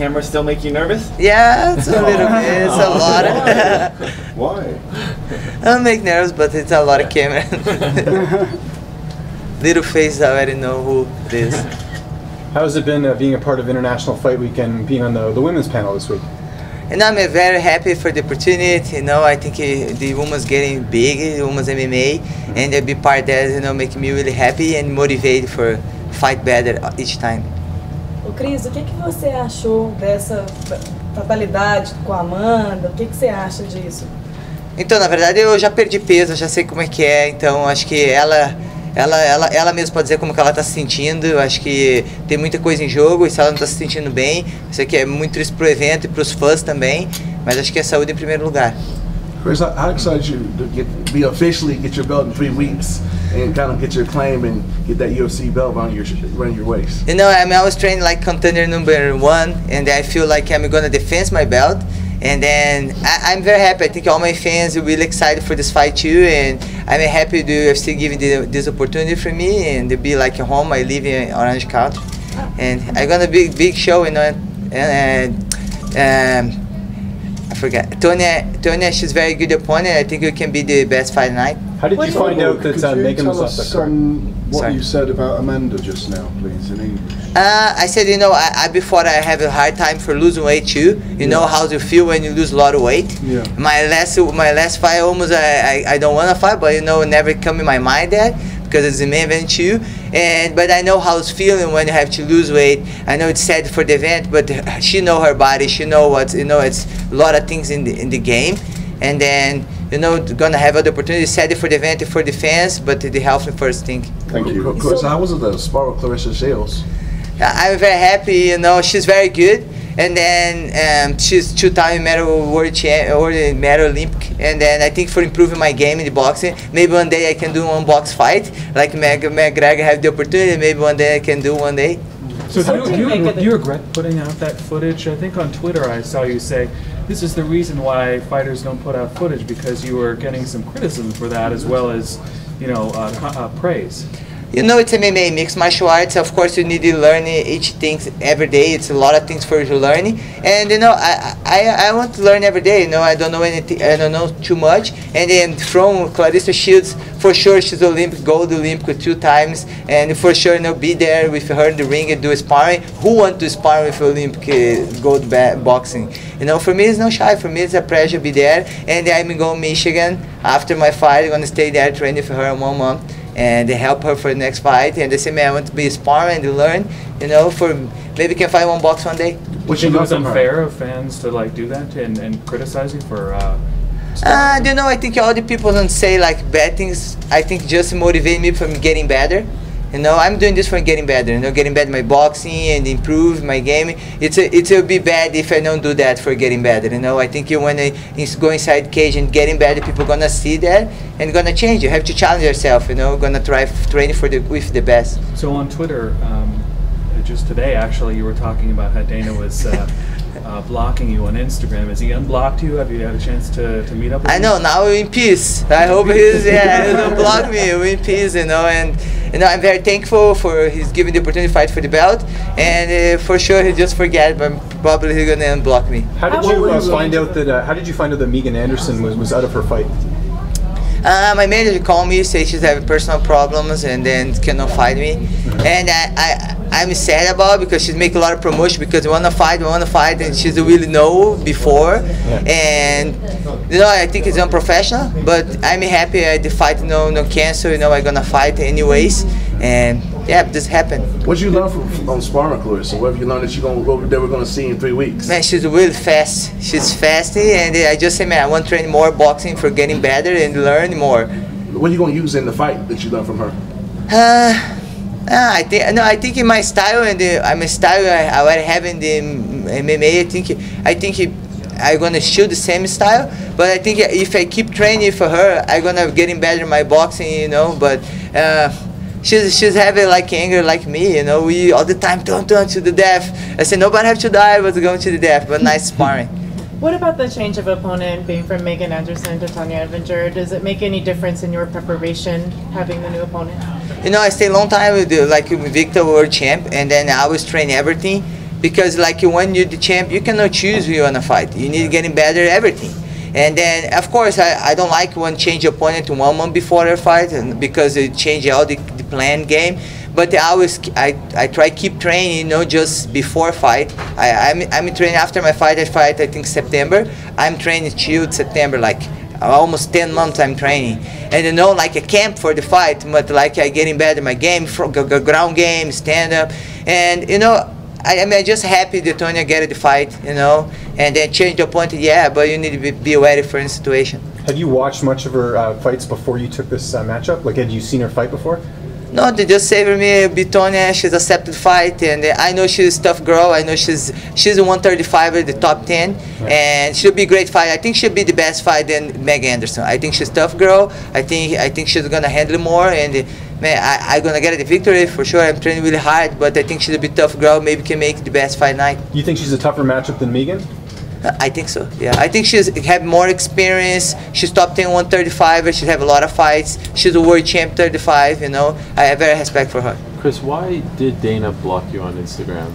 cameras still make you nervous? Yeah, it's a little bit. It's a lot. Why? I don't make nervous, but it's a lot of camera. Little faces, I already know who it is. How has it been being a part of International Fight Week and being on the women's panel this week? And I'm very happy for the opportunity. You know, I think the women's getting big, the women's MMA, and to be part of that, you know, making me really happy and motivated for fight better each time. O Cris, o que você achou dessa fatalidade com a Amanda? O que você acha disso? Então, na verdade, eu já perdi peso, já sei como é que é. Então, acho que ela mesma pode dizer como que ela está se sentindo. Eu acho que tem muita coisa em jogo e se ela não está se sentindo bem, isso aqui é muito triste para o evento e para os fãs também, mas acho que é saúde em primeiro lugar. Chris, how excited you to be officially get your belt in 3 weeks and kind of get your claim and get that UFC belt around your waist? You know, I'm always training like contender number 1, and I feel like I'm going to defend my belt. And then I'm very happy. I think all my fans are really excited for this fight too, and I'm happy the UFC giving this opportunity for me and to be like at home. I live in Orange County, and I'm gonna be big show. You know, I forgot. Tonya, she's very good opponent. I think it can be the best fight tonight. How did you find out that Megan was off the card? What you said about Amanda just now, please, in English. I said, you know, before I have a hard time for losing weight too. You know how you feel when you lose a lot of weight. Yeah. My last fight, almost I don't want to fight, but you know, it never come in my mind that because it's the main event too. But I know how it's feeling when you have to lose weight. I know it's sad for the event, but she know her body. She know what's, you know, it's a lot of things in the game, and then. You know, gonna have other opportunities, sad for the event, for the fans, but the health first thing. Thank you. Chris, how was it to spar with Clarissa Shields? I'm very happy. You know, she's very good, and then she's 2-time world medal Olympic, and then I think for improving my game in the boxing, maybe one day I can do one box fight like McGregor have the opportunity. Maybe one day I can do one day. So do you regret putting out that footage? I think on Twitter I saw you say, this is the reason why fighters don't put out footage, because you were getting some criticism for that as well as, you know, praise. You know, it's MMA, mixed martial arts. Of course, you need to learn each thing every day. It's a lot of things for you to learn. And, you know, I want to learn every day. You know, I don't know anything. I don't know too much. And then from Clarissa Shields, for sure, she's gold Olympic 2 times. And for sure, you know, be there with her in the ring and do sparring. Who wants to spar with Olympic gold boxing? You know, for me, it's no shy. For me, it's a pleasure to be there. And I'm going to Michigan after my fight. I'm going to stay there training for her 1 month. And they help her for the next fight, and they say, man, I want to be sparring and learn, you know, for maybe can fight one box one day. Which is unfair of fans to like do that and criticize you for. You know, I think all the people don't say like bad things. I think just motivate me from getting better. You know, I'm doing this for getting better. You know, getting better my boxing and improve my game. It will be bad if I don't do that for getting better. You know, I think when I go inside cage and getting better, people gonna see that and gonna change. You have to challenge yourself. You know, gonna try training with the best. So on Twitter, just today actually, you were talking about how Dana was. Blocking you on Instagram. Has he unblocked you? Have you had a chance to meet up with him? I know, now we're in peace. I hope he don't block me. We're in peace, you know, and you know, I'm very thankful for his giving the opportunity to fight for the belt, and for sure he just forget, but probably he's gonna unblock me. How did you find out that? How did you find out that Megan Anderson was out of her fight? My manager called me, say she's having personal problems and then cannot fight me. And I'm sad about it because she's making a lot of promotion because we want to fight, and she's really know before. And, you know, I think it's unprofessional, but I'm happy the fight, no cancel, you know, I'm going to fight anyways. And, yeah, this happened. What did you learn from sparring, Clarissa? What have you learned that we're going to see in 3 weeks? Man, she's really fast. She's fast, and I just say, man, I want to train more boxing for getting better and learn more. What are you going to use in the fight that you learned from her? I think in my style and my style I already have in the MMA. I think I'm gonna shoot the same style, but I think if I keep training for her, I'm gonna getting better in my boxing, you know. But she's having like anger like me, you know. We all the time don't to the death. I say nobody have to die, but going to the death. But nice sparring. What about the change of opponent, being from Megan Anderson to Tonya Evinger? Does it make any difference in your preparation, having the new opponent? You know, I stay a long time with like Invicta world champ, and then I always train everything. because like when you're the champ, you cannot choose who you want to fight. You need getting better at everything. And then, of course, I don't like when change opponent 1 month before a fight, and because it change all the planned game. But I try keep training, you know, just before fight. I'm training after my fight. I fight, I think, September. I'm training till September, like almost 10 months I'm training. And you know, like a camp for the fight, but like I getting better at my game, ground game, stand up. And you know, I'm just happy that Tonya get the fight, you know, and then change the opponent, yeah, but you need to be ready for any situation. Had you watched much of her fights before you took this matchup? Like, had you seen her fight before? No, they just favored me, beat Tonya. She's accepted fight, and I know she's a tough girl. I know she's a 135er, the top 10, and she'll be a great fight. I think she'll be the best fight than Meg Anderson. I think she's a tough girl. I think she's gonna handle more, and man, I'm gonna get the victory for sure. I'm training really hard, but I think she's a bit tough girl. Maybe can make the best fight night. You think she's a tougher matchup than Megan? I think so, yeah. I think she's have more experience. She's top 10 135er. She have a lot of fights. She's a world champ 35, you know. I have very respect for her. Chris, why did Dana block you on Instagram?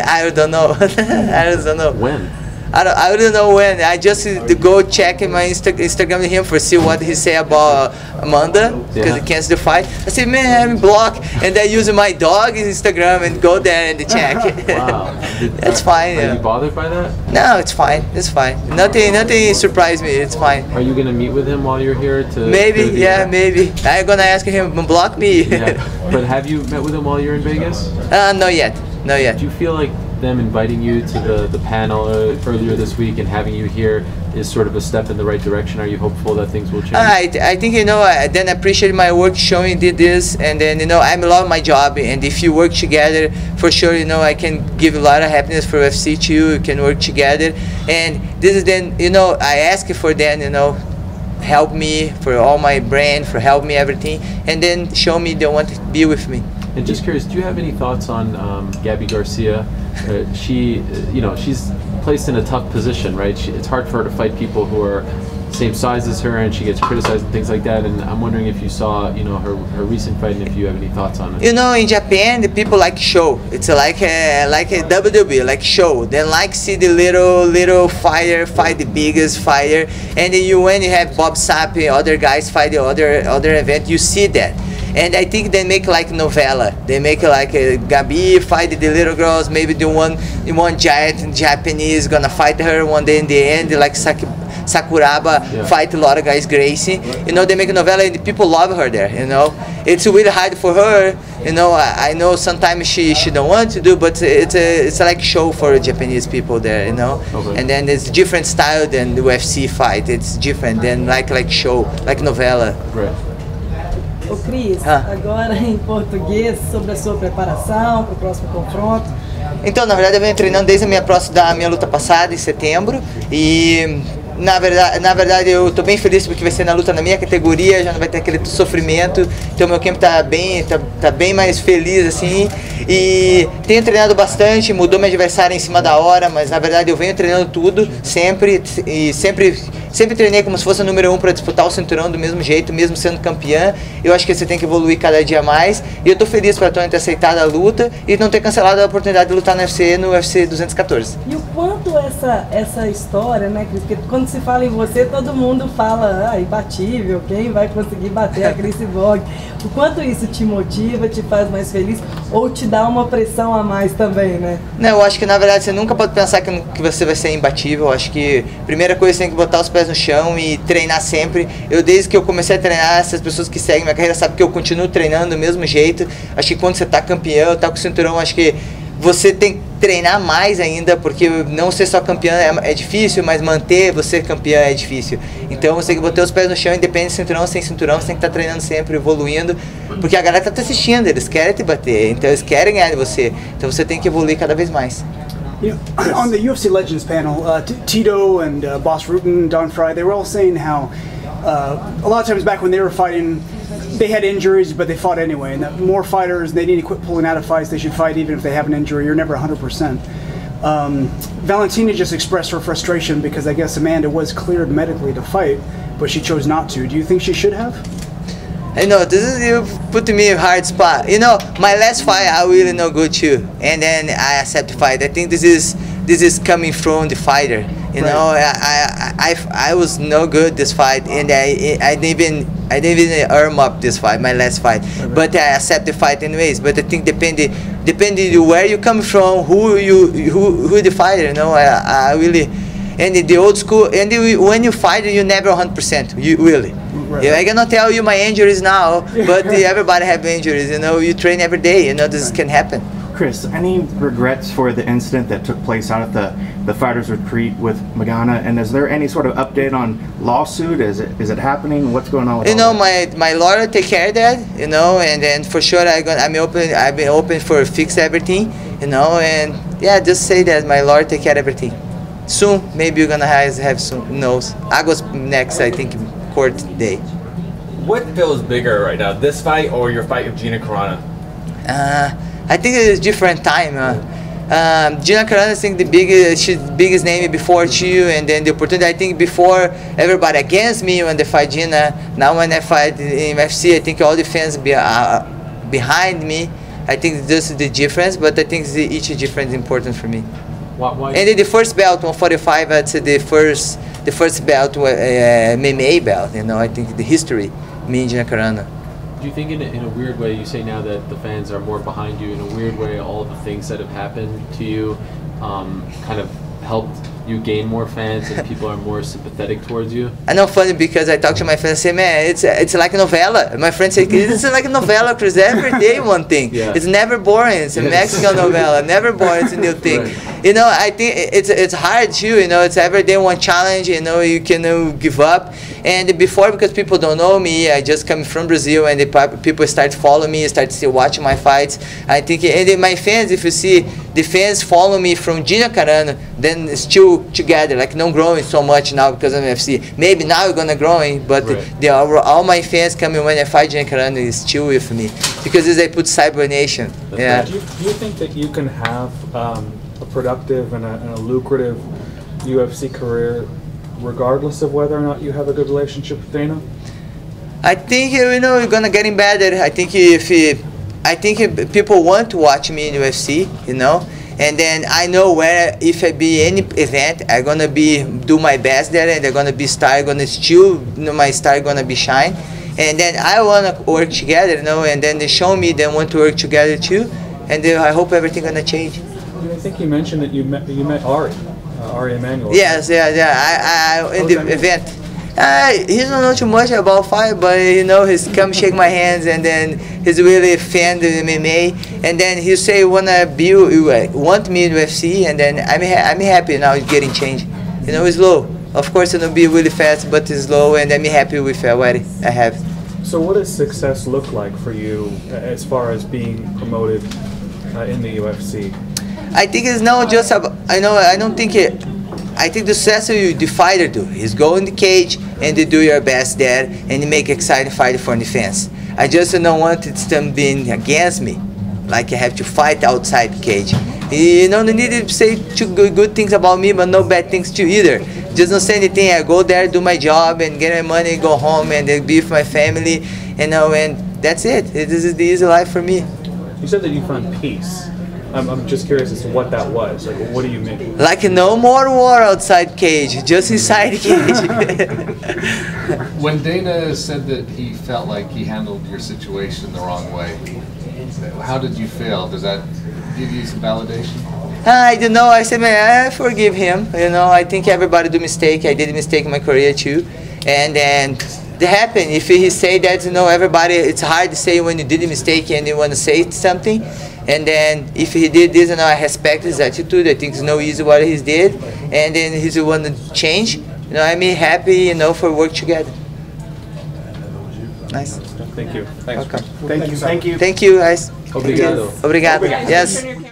I don't know. I don't know. When? I don't know when. I just go check in my Instagram with him for see what he say about Amanda, because he canceled the fight. I said, man, I'm blocked, and I use my dog's Instagram and go there and check. Wow. That's fine. Are you bothered by that? No, it's fine. It's fine. Nothing surprised me. It's fine. Are you gonna meet with him while you're here? Maybe, yeah, maybe. I'm gonna ask him to block me. Yeah. But have you met with him while you're in Vegas? Not yet. Not yet. Do you feel like them inviting you to the panel earlier this week and having you here is sort of a step in the right direction? Are you hopeful that things will change? I think, you know, I then appreciate my work showing did this, and then, you know, I love my job, and if you work together, for sure, you know, I can give a lot of happiness for UFC too. We can work together, and this is then, you know, I ask for them, you know, help me for all my brand, for help me everything, and then show me they want to be with me. And just curious, do you have any thoughts on Gabby Garcia? She, you know, she's placed in a tough position, right? It's hard for her to fight people who are same size as her, and she gets criticized and things like that. And I'm wondering if you saw, you know, her recent fight, and if you have any thoughts on it. You know, in Japan, the people like show. It's like a WWE, like show. They like see the little fighter fight the biggest fighter, and then when you have Bob Sapp and other guys fight the other event, you see that. And I think they make like novella. They make like a Gabi fight the little girls. Maybe the one giant Japanese gonna fight her one day in the end, like Sakuraba fight a lot of guys, Gracie. You know, they make a novella and the people love her there. You know, it's really hard for her. You know, I know sometimes she don't want to do, but it's like show for Japanese people there. You know, and then it's different style than the UFC fight. It's different than like show, like novella. Right. Ô Cris, agora em português, sobre a sua preparação para o próximo confronto. Então, na verdade, eu venho treinando desde a minha luta passada, em setembro, e na verdade eu estou bem feliz porque vai ser na luta na minha categoria, já não vai ter aquele sofrimento, então meu campo tá bem mais feliz assim, e tenho treinado bastante, mudou meu adversário em cima da hora, mas na verdade eu venho treinando tudo, sempre treinei como se fosse o número 1 para disputar o cinturão do mesmo jeito, mesmo sendo campeã. Eu acho que você tem que evoluir cada dia mais, e eu estou feliz para a Tony ter aceitado a luta e não ter cancelado a oportunidade de lutar no UFC 214. E o quanto essa história, né, Cris, porque quando se fala em você, todo mundo fala, imbatível, quem vai conseguir bater a Cris Cyborg? O quanto isso te motiva, te faz mais feliz, ou te dá uma pressão a mais também, né? Não, eu acho que na verdade você nunca pode pensar que você vai ser imbatível. Eu acho que a primeira coisa você tem que botar os pés no chão e treinar sempre. Eu, desde que eu comecei a treinar, essas pessoas que seguem minha carreira sabem que eu continuo treinando do mesmo jeito. Acho que quando você tá campeão, tá com o cinturão, acho que você tem que treinar mais ainda, porque não ser só campeão é difícil, mas manter você campeão é difícil. Então você tem que botar os pés no chão, independente de cinturão ou sem cinturão, você tem que estar treinando sempre, evoluindo, porque a galera tá te assistindo, eles querem te bater, então eles querem ganhar de você. Então você tem que evoluir cada vez mais. You know, on the UFC Legends panel, Tito and Boss Rutten, Don Fry, they were all saying how a lot of times back when they were fighting, they had injuries, but they fought anyway. And that more fighters, they need to quit pulling out of fights. They should fight even if they have an injury. You're never 100%. Valentina just expressed her frustration because I guess Amanda was cleared medically to fight, but she chose not to. Do you think she should have? I know this is you put me in a hard spot. You know, my last fight I really no good too, and then I accept the fight. I think this is coming from the fighter. You know, I was no good this fight, and I didn't even earn up this fight, my last fight. But I accept the fight anyways. But I think depending where you come from, who the fighter. You know, I really. And the old school, and when you fight, you never 100%. You really. Right. Yeah, I cannot tell you my injuries now, but everybody have injuries. You know, you train every day. You know, this can happen. Chris, any regrets for the incident that took place out at the fighters retreat with Magana? And is there any sort of update on lawsuit? Is it happening? What's going on with you know, my lawyer take care of that. You know, and then for sure I've been open for fix everything. You know, and yeah, just say that my lawyer take care of everything. Soon, maybe you're gonna have some. Who knows? August next, I think, court day. What feels bigger right now, this fight or your fight with Gina Carano? I think it's different time. Gina Carano, I think she's the biggest name before you, and then the opportunity. I think before everybody against me when they fight Gina. Now when I fight in UFC, I think all the fans behind me. I think this is the difference, but I think each difference is important for me. Why? And then the first belt, 145, that's the first belt, MMA belt. You know, I think the history, me and Gina Carano. Do you think in a weird way, you say now that the fans are more behind you, in a weird way, all the things that have happened to you kind of helped you gain more fans and people are more sympathetic towards you? I know, funny because I talk to my friends and say, man, it's like a novella. My friends say, it's like a novella, Chris. Every day one thing. Yeah. It's never boring. It's a Mexican novella. Never boring. It's a new thing. Right. You know, I think it's hard too. You know, it's every day one challenge. You know, you can give up. And before, because people don't know me, I just come from Brazil, and people start following me, start still watching my fights. I think, and then my fans, if you see, the fans follow me from Gina Carano, then still together, like not growing so much now because of UFC. Maybe now we're gonna growing, but right. All my fans coming when I fight Gina Carano is still with me because as I put Cyber Nation. That's yeah. Right. Do you think that you can have a productive and a lucrative UFC career regardless of whether or not you have a good relationship with Dana? I think, you know, you're gonna getting better. I think if people want to watch me in UFC, you know, and then I know where if I be any event, I'm gonna do my best there, and they're gonna be star, gonna still, you know, my star gonna be shine, and then I wanna work together, you know, and then they show me they want to work together too, and then I hope everything gonna change. I think you mentioned that you met Ari Emanuel. Yes, yeah. In the event. He don't know too much about fight, but you know, he's come shake my hands, and then he's really a fan of MMA, and then he say want me in UFC, and then I'm happy now it's getting changed. You know, it's slow. Of course, it'll be really fast, but it's slow, and I'm happy with what I have. So, what does success look like for you as far as being promoted in the UFC? I think it's not just about. I don't think it. I think the success the fighter do is go in the cage and they do your best there and you make exciting fight for the fans. I just don't want them being against me, like I have to fight outside the cage. You know, they need to say good things about me, but no bad things too either. Just don't say anything. I go there, do my job, and get my money, go home, and then be with my family. You know, and that's it. This is the easy life for me. You said that you found peace. I'm just curious as to what that was. Like, what do you mean? Like no more war outside cage, just inside the cage. When Dana said that he felt like he handled your situation the wrong way, how did you feel? Does that give you some validation? I don't know. I said, man, I forgive him. You know, I think everybody do mistake. I did a mistake in my career too, and then it happened. If he say that, you know, everybody, it's hard to say when you did a mistake and you want to say something. And then if he did this, you know, I respect his attitude. I think it's no easy what he did, and then he's the one to change. You know, I'm happy, you know, for work together. Nice. Thank you. Thanks. Welcome. Thank you. Thank you, guys. Obrigado. Obrigado. Yes.